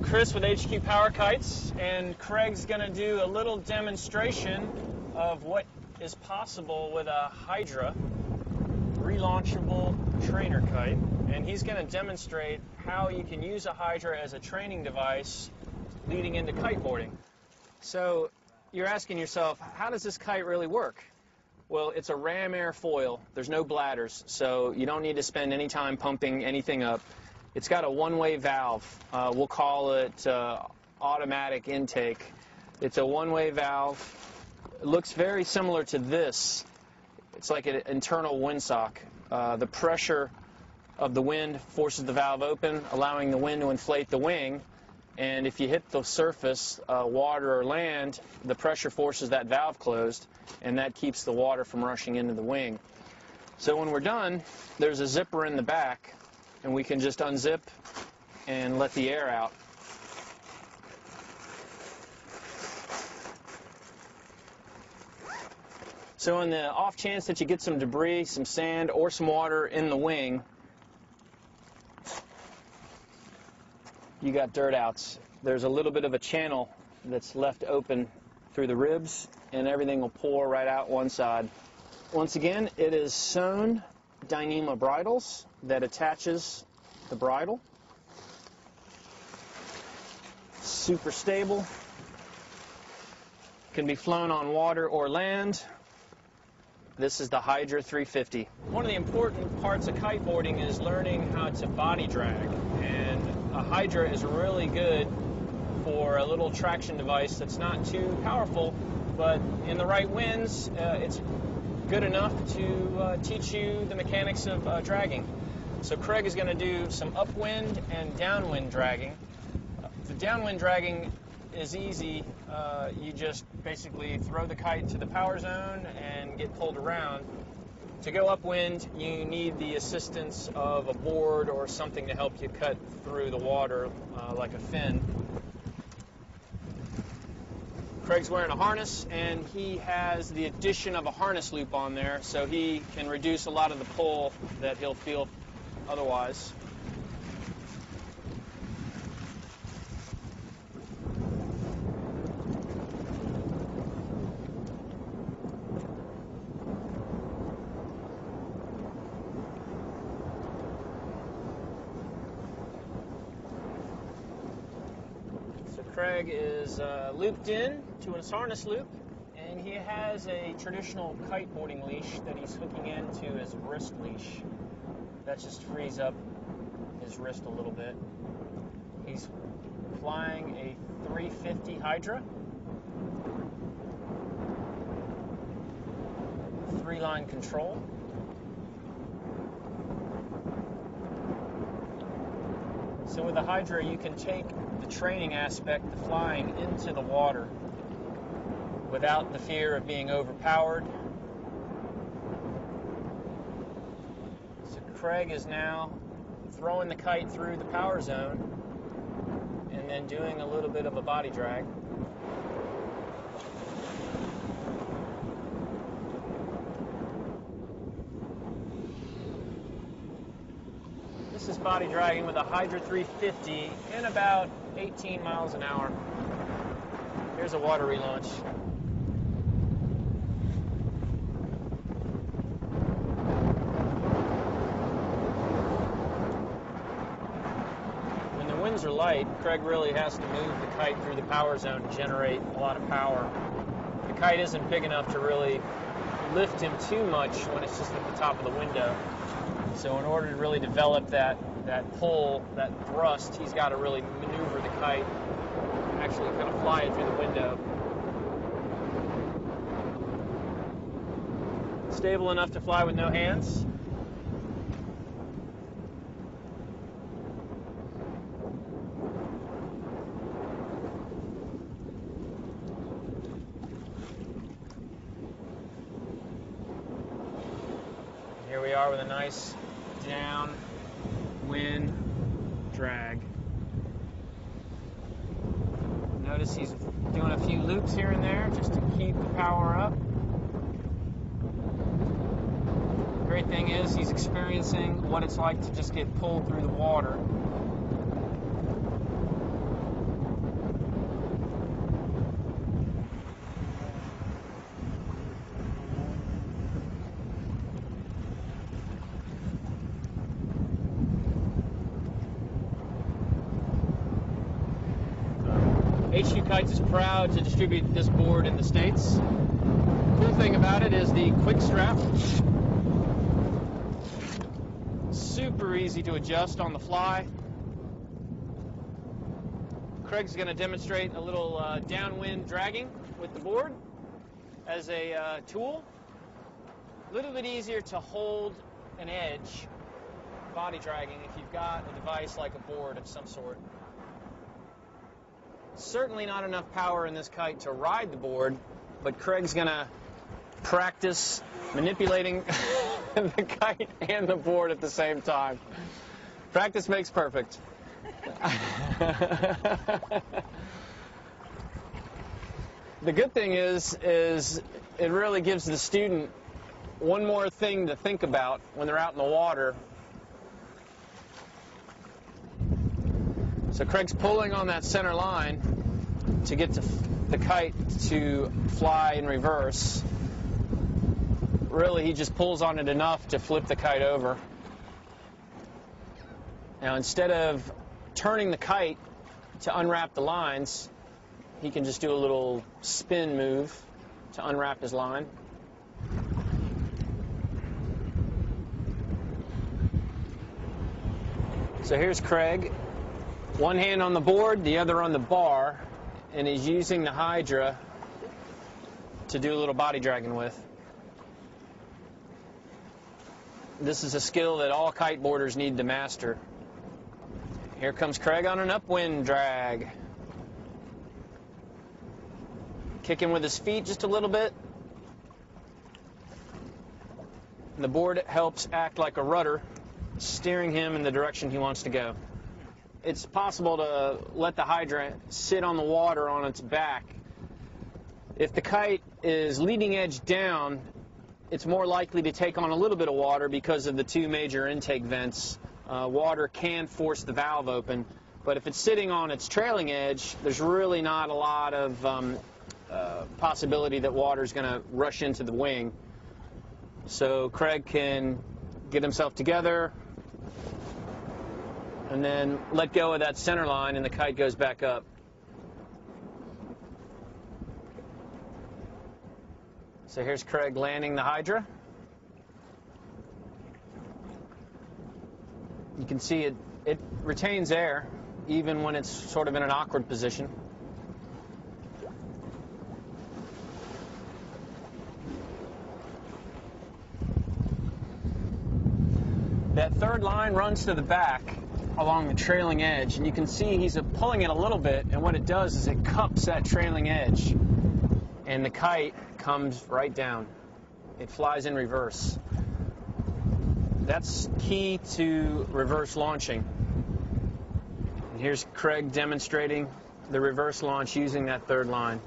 Chris with HQ Power Kites, and Craig's going to do a little demonstration of what is possible with a Hydra relaunchable trainer kite. And he's going to demonstrate how you can use a Hydra as a training device leading into kiteboarding. So you're asking yourself, how does this kite really work? Well, it's a ram air foil. There's no bladders, so you don't need to spend any time pumping anything up. It's got a one-way valve. We'll call it automatic intake. It's a one-way valve. It looks very similar to this. It's like an internal windsock. The pressure of the wind forces the valve open, allowing the wind to inflate the wing. And if you hit the surface, water or land, the pressure forces that valve closed, and that keeps the water from rushing into the wing. So when we're done, there's a zipper in the back, and we can just unzip and let the air out. So in the off chance that you get some debris, some sand, or some water in the wing, you got dirt outs. There's a little bit of a channel that's left open through the ribs, and everything will pour right out one side. Once again, it is sewn Dyneema bridles that attaches the bridle. Super stable. Can be flown on water or land. This is the Hydra-350. One of the important parts of kiteboarding is learning how to body drag, and a Hydra is really good for a little traction device that's not too powerful, but in the right winds, it's good enough to teach you the mechanics of dragging. So Craig is going to do some upwind and downwind dragging. The downwind dragging is easy. You just basically throw the kite to the power zone and get pulled around. To go upwind, you need the assistance of a board or something to help you cut through the water, like a fin. Craig's wearing a harness, and he has the addition of a harness loop on there, so he can reduce a lot of the pull that he'll feel otherwise. Craig is looped in to his harness loop, and he has a traditional kiteboarding leash that he's hooking into his wrist leash. That just frees up his wrist a little bit. He's flying a 350 Hydra. 3-line control. So with the Hydra, you can take the training aspect, the flying, into the water without the fear of being overpowered. So Craig is now throwing the kite through the power zone and then doing a little bit of a body drag. This is body dragging with a Hydra 350 in about 18 miles an hour. Here's a water relaunch. When the winds are light, Craig really has to move the kite through the power zone to generate a lot of power. The kite isn't big enough to really lift him too much when it's just at the top of the window. So in order to really develop that pull, that thrust, he's got to really maneuver the kite, actually kind of fly it through the window. Stable enough to fly with no hands. Here we are with a nice downwind drag. Notice he's doing a few loops here and there just to keep the power up. The great thing is he's experiencing what it's like to just get pulled through the water. HQ Kites is proud to distribute this board in the States. Cool thing about it is the quick strap. Super easy to adjust on the fly. Craig's going to demonstrate a little downwind dragging with the board as a tool. A little bit easier to hold an edge, body dragging, if you've got a device like a board of some sort. Certainly not enough power in this kite to ride the board, but Craig's going to practice manipulating the kite and the board at the same time. Practice makes perfect. The good thing is it really gives the student one more thing to think about when they're out in the water. So Craig's pulling on that center line to get the kite to fly in reverse. Really, he just pulls on it enough to flip the kite over. Now, instead of turning the kite to unwrap the lines, he can just do a little spin move to unwrap his line. So here's Craig, one hand on the board, the other on the bar, and he's using the Hydra to do a little body dragging with. This is a skill that all kiteboarders need to master. Here comes Craig on an upwind drag. Kicking with his feet just a little bit. And the board helps act like a rudder, steering him in the direction he wants to go. It's possible to let the Hydra sit on the water on its back. If the kite is leading edge down, it's more likely to take on a little bit of water because of the two major intake vents. Water can force the valve open, but if it's sitting on its trailing edge, there's really not a lot of possibility that water is going to rush into the wing. So Craig can get himself together and then let go of that center line, and the kite goes back up. So here's Craig landing the Hydra. You can see it retains air even when it's sort of in an awkward position. That third line runs to the back along the trailing edge, and you can see he's pulling it a little bit, and what it does is it cups that trailing edge, and the kite comes right down. It flies in reverse. That's key to reverse launching. And here's Craig demonstrating the reverse launch using that third line.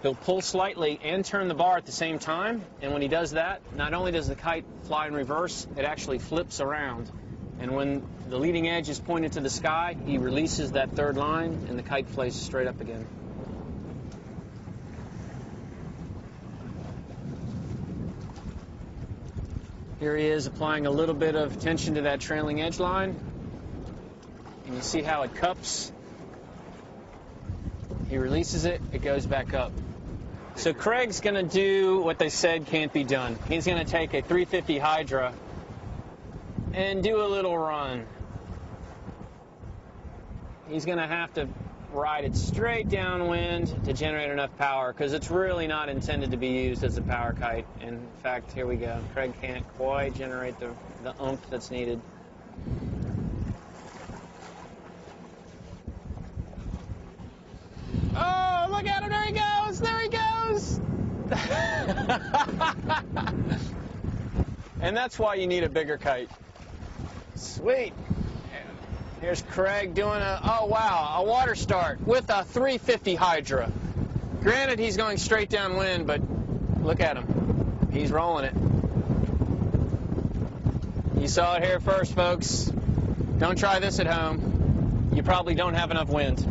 He'll pull slightly and turn the bar at the same time, and when he does that, not only does the kite fly in reverse, it actually flips around. And when the leading edge is pointed to the sky, he releases that third line, and the kite flies straight up again. Here he is applying a little bit of tension to that trailing edge line. And you see how it cups. He releases it, it goes back up. So Craig's going to do what they said can't be done. He's going to take a 350 Hydra and do a little run. He's going to have to ride it straight downwind to generate enough power, because it's really not intended to be used as a power kite. In fact, here we go. Craig can't quite generate the oomph that's needed. Oh, look at him, there he goes, there he goes! And that's why you need a bigger kite. Sweet. Here's Craig doing a water start with a 350 Hydra. Granted, he's going straight downwind, but look at him. He's rolling it. You saw it here first, folks. Don't try this at home. You probably don't have enough wind.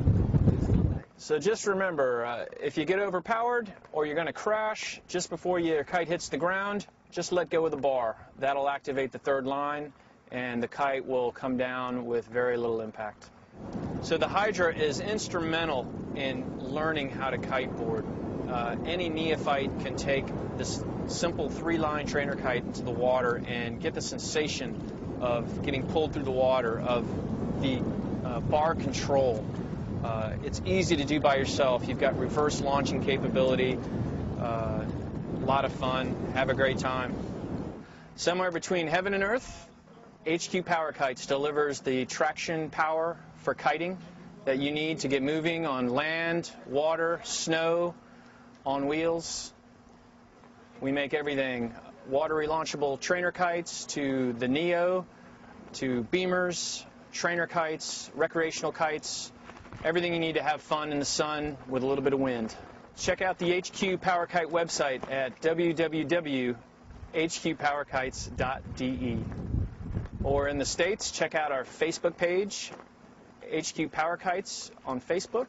So just remember, if you get overpowered or you're going to crash just before your kite hits the ground, just let go of the bar. That'll activate the third line, and the kite will come down with very little impact. So the Hydra is instrumental in learning how to kiteboard. Any neophyte can take this simple 3-line trainer kite into the water and get the sensation of getting pulled through the water, of the bar control. It's easy to do by yourself. You've got reverse launching capability, a lot of fun, have a great time. Somewhere between heaven and earth, HQ Power Kites delivers the traction power for kiting that you need to get moving on land, water, snow, on wheels. We make everything water relaunchable trainer kites to the Neo, to beamers, trainer kites, recreational kites, everything you need to have fun in the sun with a little bit of wind. Check out the HQ Power Kite website at www.hqpowerkites.de. Or in the States, check out our Facebook page, HQ Power Kites on Facebook,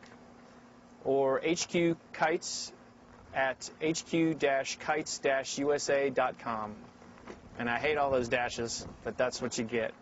or HQ Kites at hq-kites-usa.com. And I hate all those dashes, but that's what you get.